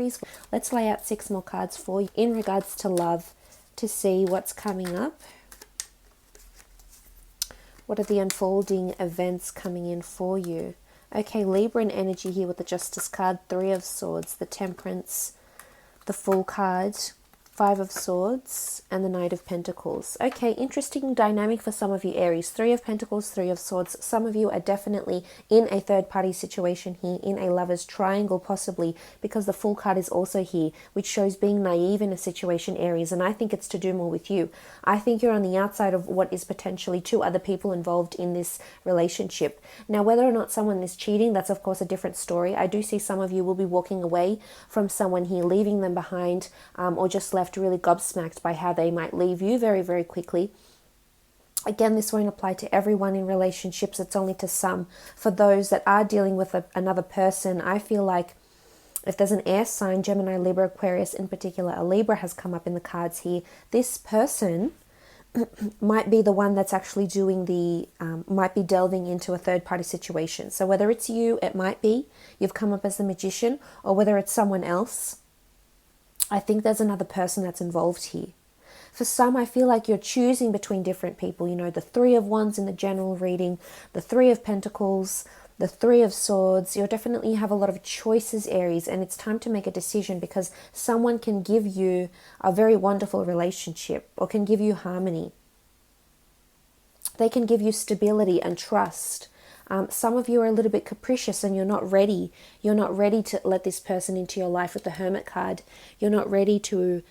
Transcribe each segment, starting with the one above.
Aries. Let's lay out 6 more cards for you in regards to love to see what's coming up. What are the unfolding events coming in for you? Okay, Libran energy here with the Justice card, 3 of Swords, the Temperance, the Fool card, 5 of Swords, and the Knight of Pentacles. Okay, interesting dynamic for some of you, Aries. 3 of Pentacles, 3 of Swords. Some of you are definitely in a third-party situation here, in a lover's triangle possibly, because the Fool card is also here, which shows being naive in a situation, Aries, and I think it's to do more with you. I think you're on the outside of what is potentially 2 other people involved in this relationship. Now, whether or not someone is cheating, that's of course a different story. I do see some of you will be walking away from someone here, leaving them behind, or just left really gobsmacked by how they might leave you very, very quickly. Again, this won't apply to everyone in relationships. It's only to some. For those that are dealing with another person, I feel like if there's an air sign, Gemini, Libra, Aquarius in particular, a Libra has come up in the cards here. This person might be the one that's actually doing the, might be delving into a third-party situation. So whether it's you, it might be, you've come up as the Magician, or whether it's someone else, I think there's another person that's involved here. For some, I feel like you're choosing between different people. You know, the 3 of Wands in the general reading, the 3 of Pentacles, the 3 of Swords. You definitely have a lot of choices, Aries, and it's time to make a decision, because someone can give you a very wonderful relationship or can give you harmony. They can give you stability and trust. Some of you are a little bit capricious and you're not ready. You're not ready to let this person into your life with the Hermit card. You're not ready to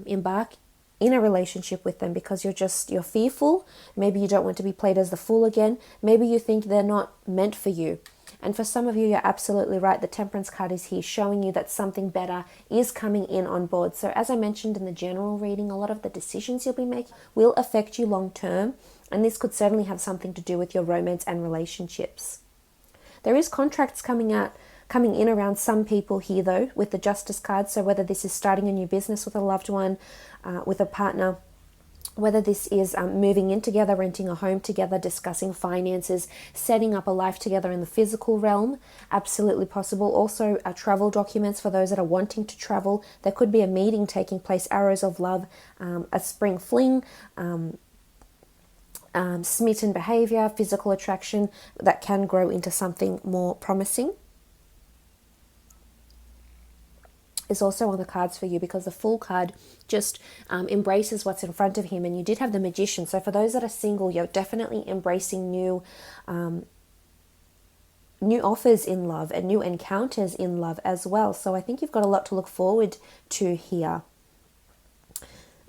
embark in a relationship with them because you're fearful. Maybe you don't want to be played as the fool again. Maybe you think they're not meant for you. And for some of you, you're absolutely right. The Temperance card is here showing you that something better is coming in on board. So as I mentioned in the general reading, a lot of the decisions you'll be making will affect you long term. And this could certainly have something to do with your romance and relationships. There is contracts coming in around some people here though, with the Justice card. So whether this is starting a new business with a loved one, with a partner, whether this is moving in together, renting a home together, discussing finances, setting up a life together in the physical realm, absolutely possible. Also travel documents for those that are wanting to travel. There could be a meeting taking place, arrows of love, a spring fling, smitten behavior, physical attraction that can grow into something more promising is also on the cards for you, because the Fool card just embraces what's in front of him. And you did have the Magician. So for those that are single, you're definitely embracing new offers in love and new encounters in love as well. So I think you've got a lot to look forward to here.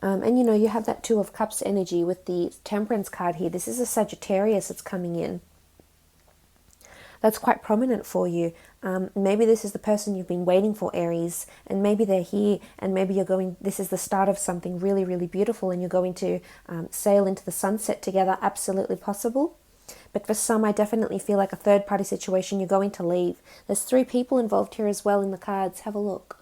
And you know, you have that 2 of Cups energy with the Temperance card here. This is a Sagittarius that's coming in. That's quite prominent for you. Maybe this is the person you've been waiting for, Aries, and maybe they're here, and maybe this is the start of something really, really beautiful, and you're going to sail into the sunset together. Absolutely possible. But for some, I definitely feel like a third-party situation, you're going to leave. There's 3 people involved here as well in the cards. Have a look.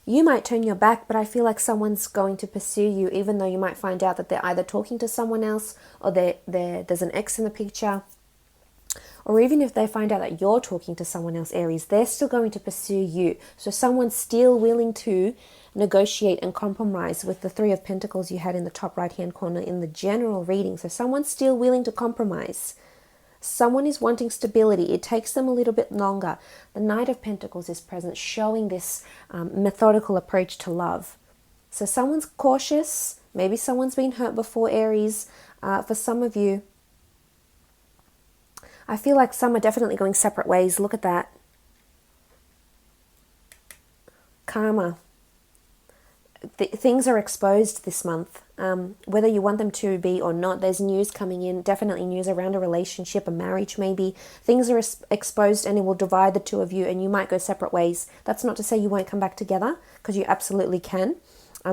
You might turn your back, but I feel like someone's going to pursue you, even though you might find out that they're either talking to someone else, or there's an ex in the picture. Or even if they find out that you're talking to someone else, Aries, they're still going to pursue you. So someone's still willing to negotiate and compromise with the 3 of Pentacles you had in the top right-hand corner in the general reading. So someone's still willing to compromise. Someone is wanting stability. It takes them a little bit longer. The Knight of Pentacles is present, showing this methodical approach to love. So someone's cautious. Maybe someone's been hurt before, Aries. For some of you, I feel like some are definitely going separate ways. Look at that. Karma. Things are exposed this month. Whether you want them to be or not, there's news coming in, definitely news around a relationship, a marriage maybe. Things are exposed and it will divide the 2 of you, and you might go separate ways. That's not to say you won't come back together, because you absolutely can.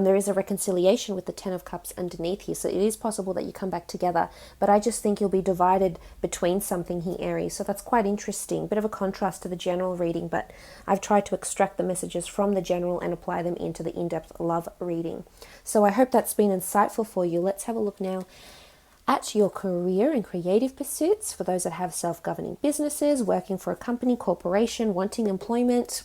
There is a reconciliation with the 10 of Cups underneath here, so it is possible that you come back together. But I just think you'll be divided between something here, Aries. So that's quite interesting. Bit of a contrast to the general reading, but I've tried to extract the messages from the general and apply them into the in-depth love reading. So I hope that's been insightful for you. Let's have a look now at your career and creative pursuits, for those that have self-governing businesses, working for a company, corporation, wanting employment.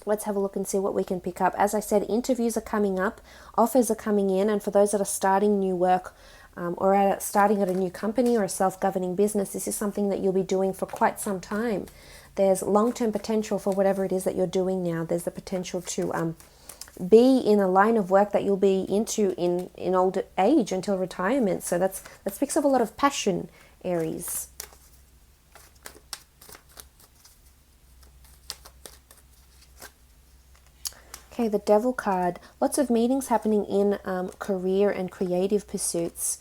Let's have a look and see what we can pick up. As I said, interviews are coming up, offers are coming in, and for those that are starting new work or starting at a new company or a self-governing business, this is something that you'll be doing for quite some time. There's long-term potential for whatever it is that you're doing now. There's the potential to be in a line of work that you'll be into in old age until retirement. So that speaks of a lot of passion, Aries. Okay, the Devil card. Lots of meetings happening in career and creative pursuits.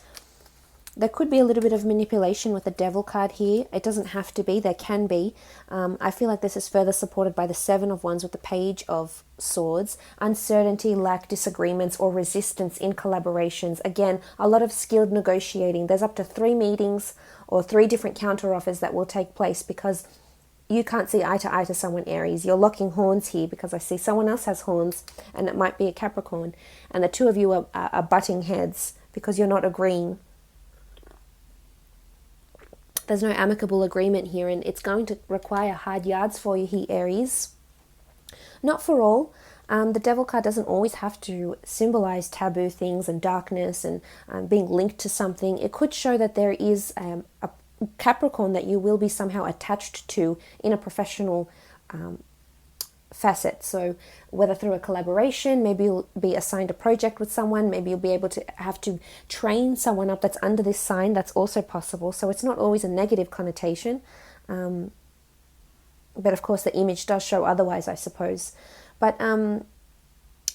There could be a little bit of manipulation with the Devil card here. It doesn't have to be. There can be. I feel like this is further supported by the Seven of Wands with the Page of Swords. Uncertainty, lack, disagreements, or resistance in collaborations. Again, a lot of skilled negotiating. There's up to 3 meetings or 3 different counter-offers that will take place because you can't see eye to eye to someone, Aries. You're locking horns here because I see someone else has horns and it might be a Capricorn. And the two of you are butting heads because you're not agreeing. There's no amicable agreement here, and it's going to require hard yards for you here, Aries. Not for all. The Devil card doesn't always have to symbolize taboo things and darkness and being linked to something. It could show that there is a Capricorn that you will be somehow attached to in a professional facet. So whether through a collaboration, maybe you'll be assigned a project with someone, maybe you'll be able to have to train someone up that's under this sign. That's also possible. So it's not always a negative connotation. But of course the image does show otherwise, I suppose. But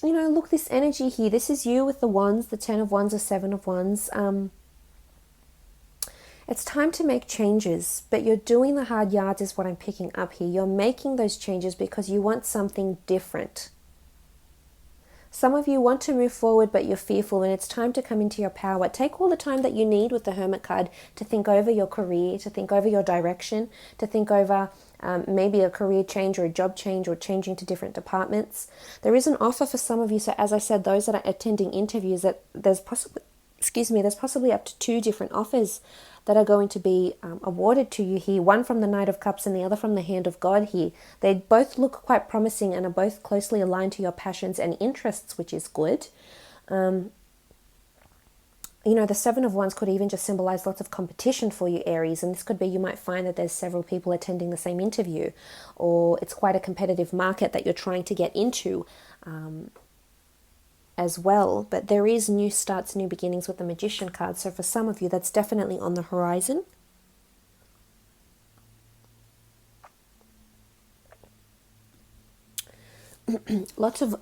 look, this energy here, this is you with the Wands, the 10 of Wands, the 7 of Wands. It's time to make changes, but you're doing the hard yards is what I'm picking up here. You're making those changes because you want something different. Some of you want to move forward, but you're fearful, and it's time to come into your power. Take all the time that you need with the Hermit card to think over your career, to think over your direction, to think over maybe a career change or a job change or changing to different departments. There is an offer for some of you. So as I said, those that are attending interviews, that there's possibly up to 2 different offers that are going to be awarded to you here. One from the Knight of Cups and the other from the Hand of God here. They both look quite promising and are both closely aligned to your passions and interests, which is good. The 7 of Wands could even just symbolize lots of competition for you, Aries. And this could be, you might find that there's several people attending the same interview, or it's quite a competitive market that you're trying to get into as well. But there is new starts, new beginnings with the Magician card. So for some of you, that's definitely on the horizon. Lots of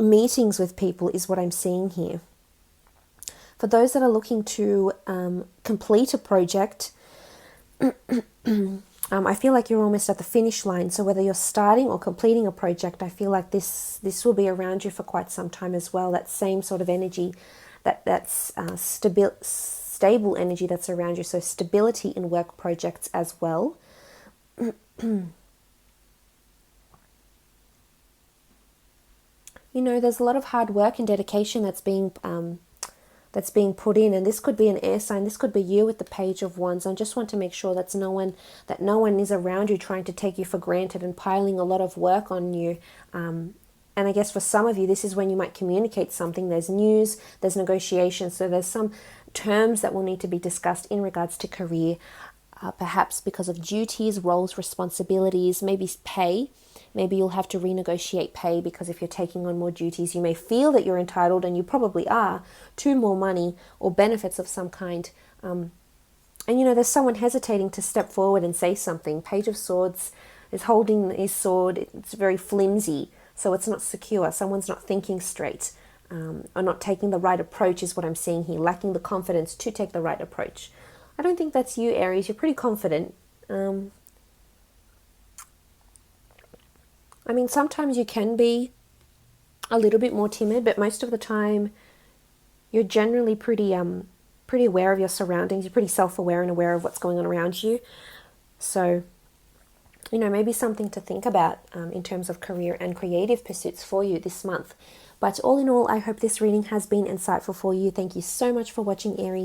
meetings with people is what I'm seeing here. For those that are looking to complete a project, I feel like you're almost at the finish line. So whether you're starting or completing a project, I feel like this will be around you for quite some time as well. That same sort of energy, that's stable energy that's around you. So stability in work projects as well. There's a lot of hard work and dedication that's being put in, and this could be an air sign. This could be you with the Page of Wands. I just want to make sure that no one is around you trying to take you for granted and piling a lot of work on you. And I guess for some of you, this is when you might communicate something. There's news, there's negotiations, so there's some terms that will need to be discussed in regards to career, perhaps because of duties, roles, responsibilities, maybe pay. Maybe you'll have to renegotiate pay because if you're taking on more duties, you may feel that you're entitled, and you probably are, to more money or benefits of some kind. And there's someone hesitating to step forward and say something. Page of Swords is holding his sword. It's very flimsy, so it's not secure. Someone's not thinking straight, or not taking the right approach is what I'm seeing here, lacking the confidence to take the right approach. I don't think that's you, Aries. You're pretty confident. Sometimes you can be a little bit more timid, but most of the time you're generally pretty aware of your surroundings. You're pretty self-aware and aware of what's going on around you. So, maybe something to think about in terms of career and creative pursuits for you this month. But all in all, I hope this reading has been insightful for you. Thank you so much for watching, Aries.